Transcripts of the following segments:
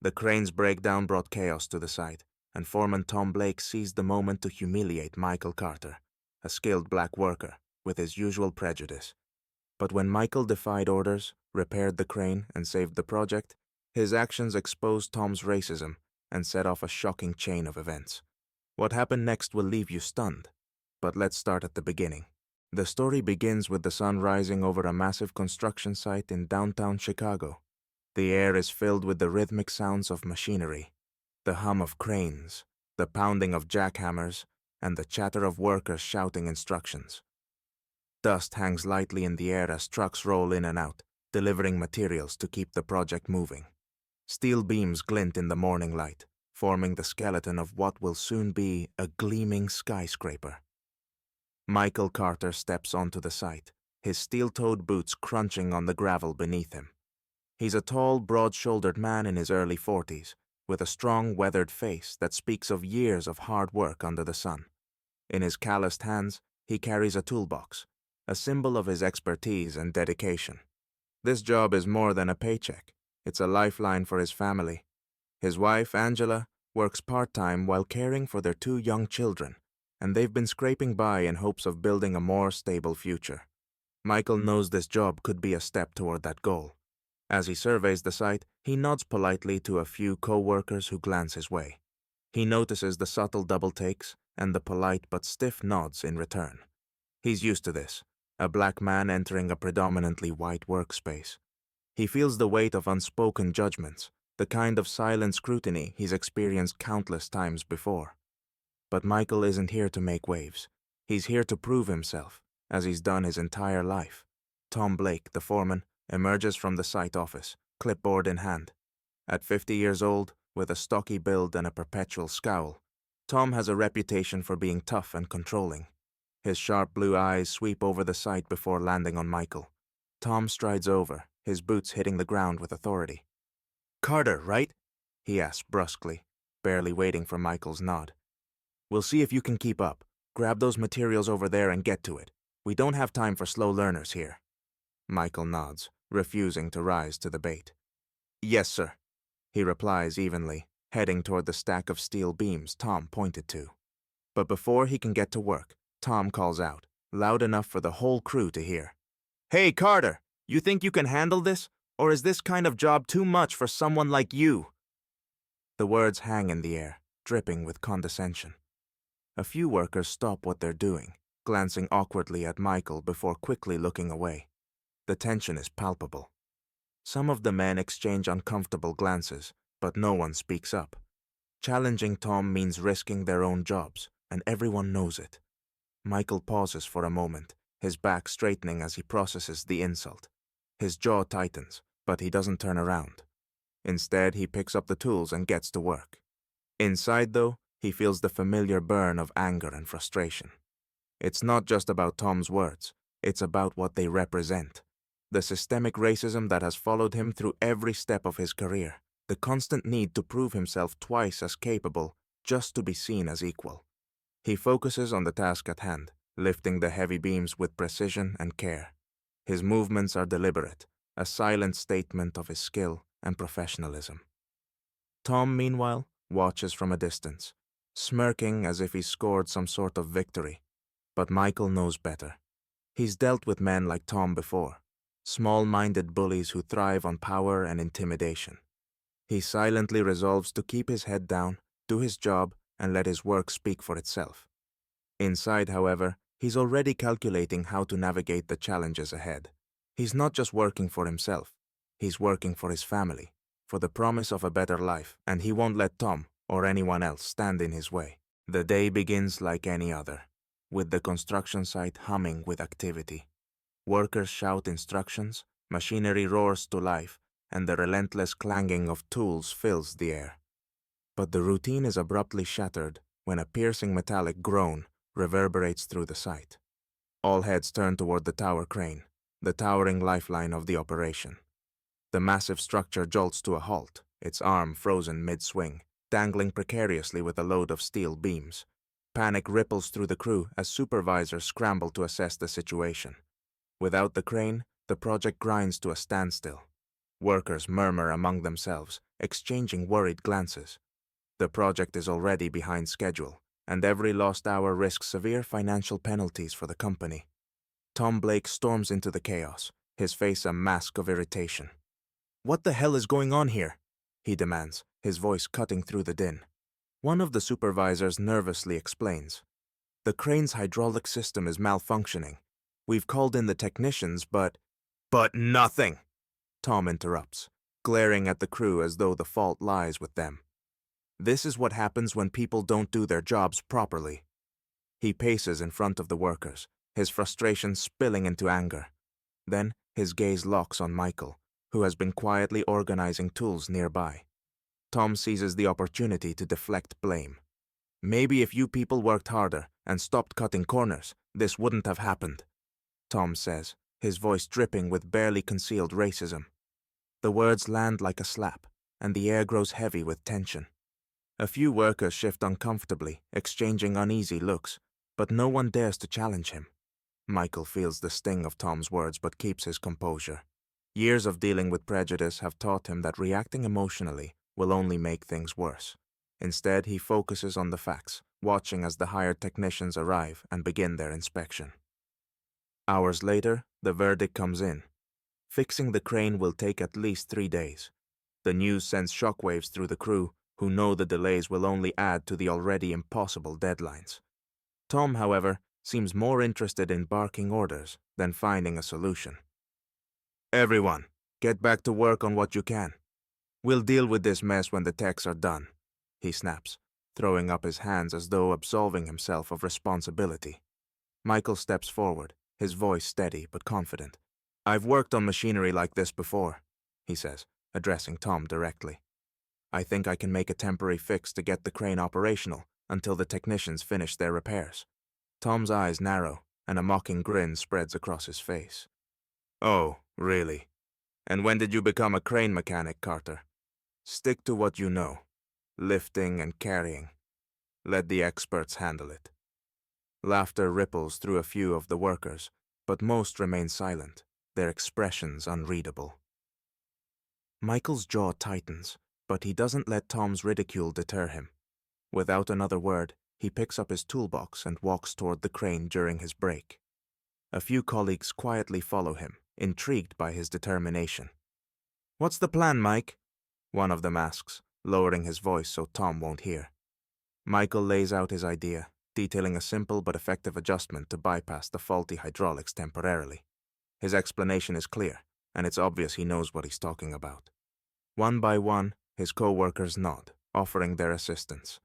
The crane's breakdown brought chaos to the site, and Foreman Tom Blake seized the moment to humiliate Michael Carter, a skilled black worker, with his usual prejudice. But when Michael defied orders, repaired the crane, and saved the project, his actions exposed Tom's racism and set off a shocking chain of events. What happened next will leave you stunned. But let's start at the beginning. The story begins with the sun rising over a massive construction site in downtown Chicago. The air is filled with the rhythmic sounds of machinery, the hum of cranes, the pounding of jackhammers, and the chatter of workers shouting instructions. Dust hangs lightly in the air as trucks roll in and out, delivering materials to keep the project moving. Steel beams glint in the morning light, forming the skeleton of what will soon be a gleaming skyscraper. Michael Carter steps onto the site, his steel-toed boots crunching on the gravel beneath him. He's a tall, broad-shouldered man in his early 40s, with a strong, weathered face that speaks of years of hard work under the sun. In his calloused hands, he carries a toolbox, a symbol of his expertise and dedication. This job is more than a paycheck. It's a lifeline for his family. His wife, Angela, works part-time while caring for their 2 young children, and they've been scraping by in hopes of building a more stable future. Michael knows this job could be a step toward that goal. As he surveys the site, he nods politely to a few co-workers who glance his way. He notices the subtle double takes and the polite but stiff nods in return. He's used to this, a black man entering a predominantly white workspace. He feels the weight of unspoken judgments, the kind of silent scrutiny he's experienced countless times before. But Michael isn't here to make waves. He's here to prove himself, as he's done his entire life. Tom Blake, the foreman, emerges from the site office, clipboard in hand. At 50 years old, with a stocky build and a perpetual scowl, Tom has a reputation for being tough and controlling. His sharp blue eyes sweep over the site before landing on Michael. Tom strides over, his boots hitting the ground with authority. "Carter, right?" he asks brusquely, barely waiting for Michael's nod. "We'll see if you can keep up. Grab those materials over there and get to it. We don't have time for slow learners here." Michael nods, refusing to rise to the bait. "Yes, sir," he replies evenly, heading toward the stack of steel beams Tom pointed to. But before he can get to work, Tom calls out, loud enough for the whole crew to hear. "Hey, Carter, you think you can handle this? Or is this kind of job too much for someone like you?" The words hang in the air, dripping with condescension. A few workers stop what they're doing, glancing awkwardly at Michael before quickly looking away. The tension is palpable. Some of the men exchange uncomfortable glances, but no one speaks up. Challenging Tom means risking their own jobs, and everyone knows it. Michael pauses for a moment, his back straightening as he processes the insult. His jaw tightens, but he doesn't turn around. Instead, he picks up the tools and gets to work. Inside, though, he feels the familiar burn of anger and frustration. It's not just about Tom's words, it's about what they represent. The systemic racism that has followed him through every step of his career, the constant need to prove himself twice as capable just to be seen as equal. He focuses on the task at hand, lifting the heavy beams with precision and care. His movements are deliberate, a silent statement of his skill and professionalism. Tom, meanwhile, watches from a distance, smirking as if he scored some sort of victory. But Michael knows better. He's dealt with men like Tom before, small-minded bullies who thrive on power and intimidation. He silently resolves to keep his head down, do his job, and let his work speak for itself. Inside, however, he's already calculating how to navigate the challenges ahead. He's not just working for himself, he's working for his family, for the promise of a better life, and he won't let Tom or anyone else stand in his way. The day begins like any other, with the construction site humming with activity. Workers shout instructions, machinery roars to life, and the relentless clanging of tools fills the air. But the routine is abruptly shattered when a piercing metallic groan reverberates through the site. All heads turn toward the tower crane, the towering lifeline of the operation. The massive structure jolts to a halt, its arm frozen mid-swing, dangling precariously with a load of steel beams. Panic ripples through the crew as supervisors scramble to assess the situation. Without the crane, the project grinds to a standstill. Workers murmur among themselves, exchanging worried glances. The project is already behind schedule, and every lost hour risks severe financial penalties for the company. Tom Blake storms into the chaos, his face a mask of irritation. "What the hell is going on here?" he demands, his voice cutting through the din. One of the supervisors nervously explains. "The crane's hydraulic system is malfunctioning. We've called in the technicians, but—" "But nothing!" Tom interrupts, glaring at the crew as though the fault lies with them. This is what happens when people don't do their jobs properly. He paces in front of the workers, his frustration spilling into anger. Then his gaze locks on Michael, who has been quietly organizing tools nearby. Tom seizes the opportunity to deflect blame. "Maybe if you people worked harder and stopped cutting corners, this wouldn't have happened," Tom says, his voice dripping with barely concealed racism. The words land like a slap, and the air grows heavy with tension. A few workers shift uncomfortably, exchanging uneasy looks, but no one dares to challenge him. Michael feels the sting of Tom's words but keeps his composure. Years of dealing with prejudice have taught him that reacting emotionally will only make things worse. Instead, he focuses on the facts, watching as the hired technicians arrive and begin their inspection. Hours later, the verdict comes in. Fixing the crane will take at least 3 days. The news sends shockwaves through the crew, who know the delays will only add to the already impossible deadlines. Tom, however, seems more interested in barking orders than finding a solution. "Everyone, get back to work on what you can. We'll deal with this mess when the techs are done," he snaps, throwing up his hands as though absolving himself of responsibility. Michael steps forward, his voice steady but confident. "I've worked on machinery like this before," he says, addressing Tom directly. "I think I can make a temporary fix to get the crane operational until the technicians finish their repairs." Tom's eyes narrow, and a mocking grin spreads across his face. "Oh, really? And when did you become a crane mechanic, Carter? Stick to what you know. Lifting and carrying. Let the experts handle it." Laughter ripples through a few of the workers, but most remain silent, their expressions unreadable. Michael's jaw tightens, but he doesn't let Tom's ridicule deter him. Without another word, he picks up his toolbox and walks toward the crane during his break. A few colleagues quietly follow him, intrigued by his determination. "What's the plan, Mike?" one of them asks, lowering his voice so Tom won't hear. Michael lays out his idea, detailing a simple but effective adjustment to bypass the faulty hydraulics temporarily. His explanation is clear, and it's obvious he knows what he's talking about. One by one, his co-workers nod, offering their assistance.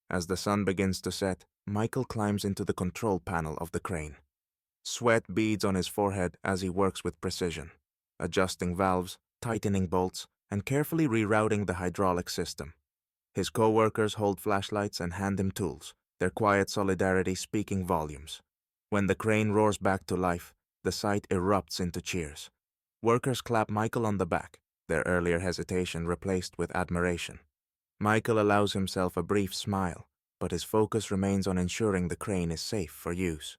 As the sun begins to set, Michael climbs into the control panel of the crane. Sweat beads on his forehead as he works with precision, adjusting valves, tightening bolts, and carefully rerouting the hydraulic system. His co-workers hold flashlights and hand him tools, their quiet solidarity speaking volumes. When the crane roars back to life, the site erupts into cheers. Workers clap Michael on the back, their earlier hesitation replaced with admiration. Michael allows himself a brief smile, but his focus remains on ensuring the crane is safe for use.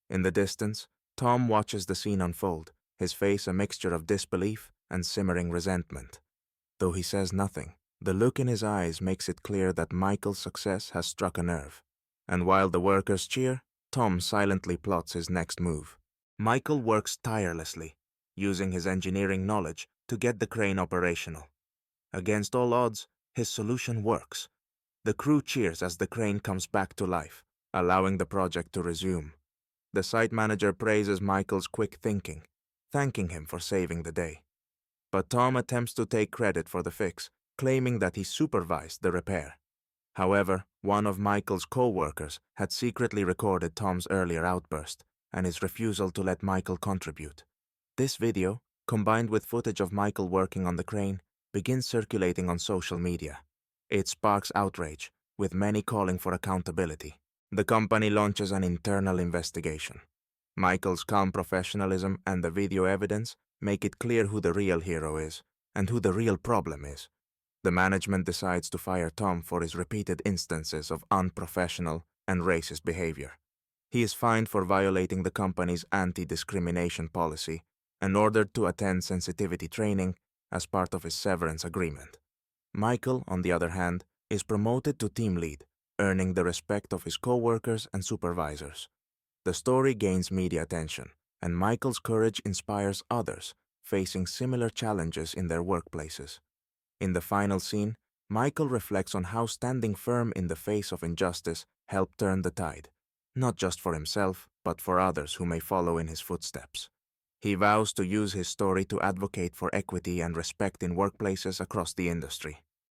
In the distance, Tom watches the scene unfold, his face a mixture of disbelief and simmering resentment. Though he says nothing, the look in his eyes makes it clear that Michael's success has struck a nerve. And while the workers cheer, Tom silently plots his next move. Michael works tirelessly, using his engineering knowledge to get the crane operational. Against all odds, his solution works. The crew cheers as the crane comes back to life, allowing the project to resume. The site manager praises Michael's quick thinking, thanking him for saving the day. But Tom attempts to take credit for the fix, claiming that he supervised the repair. However, one of Michael's co-workers had secretly recorded Tom's earlier outburst and his refusal to let Michael contribute. This video, combined with footage of Michael working on the crane, begins circulating on social media. It sparks outrage, with many calling for accountability. The company launches an internal investigation. Michael's calm professionalism and the video evidence make it clear who the real hero is and who the real problem is. The management decides to fire Tom for his repeated instances of unprofessional and racist behavior. He is fined for violating the company's anti-discrimination policy and ordered to attend sensitivity training as part of his severance agreement. Michael, on the other hand, is promoted to team lead, earning the respect of his co-workers and supervisors. The story gains media attention, and Michael's courage inspires others facing similar challenges in their workplaces. In the final scene, Michael reflects on how standing firm in the face of injustice helped turn the tide, not just for himself, but for others who may follow in his footsteps. He vows to use his story to advocate for equity and respect in workplaces across the industry.